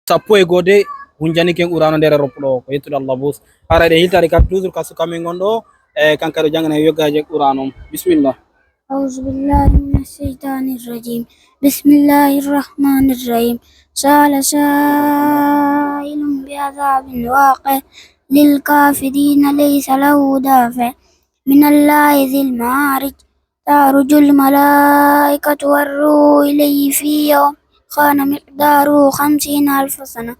sappo e gode hunjani ken urano nder roppuɗo ko yettude Allah bus ara de hiltade kam toujours kasu kamen gondo e kankado jangana yogaje urano bismillah. أعوذ بالله من الشيطان الرجيم. بسم الله الرحمن الرحيم. سأل سائل بعذاب واقع للكافرين ليس له دافع من الله ذي المعارج تعرج الملائكة والروح إليه في يوم كان مقداره 50,000 سنة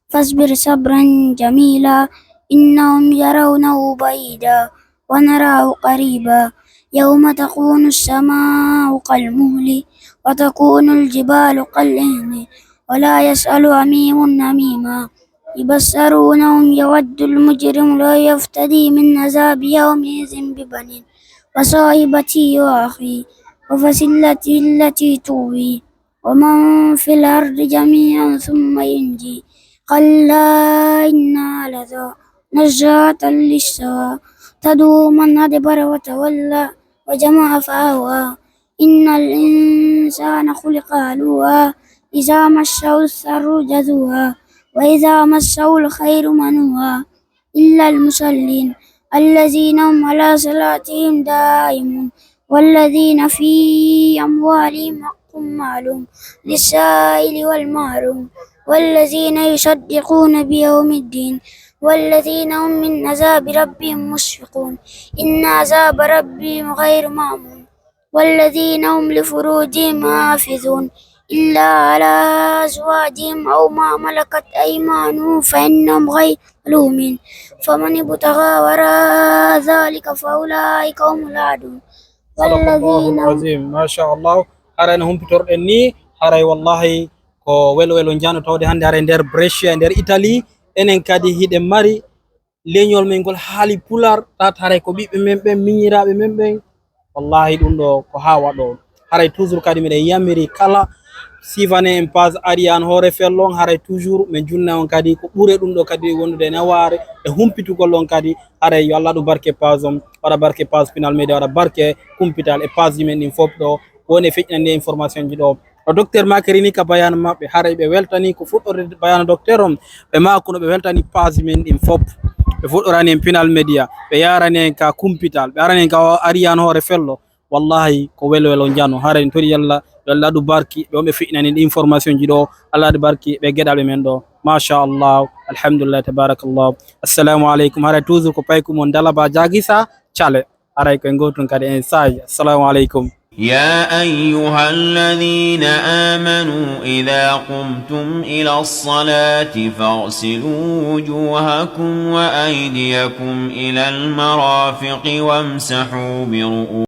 فاصبر صبرا جميلا إنهم يرونه بعيدا ونراه قريبا يوم تكون السماء كالمهل وتكون الجبال كالعهن ولا يسأل حميم حميما يبصرونهم يود المجرم لا يفتدي من عذاب يومئذ ببنين وصاحبته وأخيه وفصيلته التي تؤوي ومن في الأرض جميعا ثم ينجي كلا إنها لظى نزاعة للشوى تدعو من أدبر وتولى وجمع فأوعى إن الإنسان خلق هلوعا إذا مسه الشر جزوعا وإذا مسه الخير منوعا إلا المصلين الذين هم على صلاتهم دائمون والذين في أموالهم حق معلوم للسائل والمحروم والذين يصدقون بيوم الدين والذين هم من عذاب ربهم مشفقون إن عذاب ربهم غير مأمون والذين هم لفروجهم حافظون إلا على أزواجهم أو ما ملكت أيمانهم فإنهم غير ملومين فمن ابتغى وراء ذلك فأولئك هم العادون. والذين عظيم ما شاء الله arana humpitorɗen ni haray wallahi ko welo jano tawde hande haray nder Brescia nder Italy enen kadi hiɗen mari leñol men gol haali pular tat haray ko ɓiɓɓe men ɓen miñiraɓe men ɓen wallahi ɗum ɗo ko ha waɗo haray toujours kadi miɗen yamiri kala sivane en page ariyan hoore fellon haray toujours min junna on kadi ko ɓuure ɗum ɗo kadi wondude naware e humpitugol on kadi haray yo Allah ɗum barke page on waɗa barke page Final Media waɗa barke kumpital e page men ɗin fof ɗo woni feƴƴinande information ji ɗo o docteur Makary ka bayanu mabɓe haray ɓe weltani ko fuɗɗorde bayanu docteur on ɓe makuno ɓe weltani page men ɗin fof ɓe fuɗɗorani en Final Media ɓe yarani en ka kumpital ɓe arani en ka ariyan hoore fello wallahi ko welo jano haray en tori yalla yo Allah ɗum barki ɓe wonɓe feƴƴinani ɗi information ji ɗo Allah ɗum barki ɓe gueɗalɓe men ɗo machallah alhamdulillah tabarakallah assalamu aleykum haray toujours ko payku mon Dalaba Diaguisa Thiale haray koye gotun kadi en saji assalamu aleykum. يا أيها الذين آمنوا إذا قمتم إلى الصلاة فاغسلوا وجوهكم وأيديكم إلى المرافق وامسحوا برؤوسكم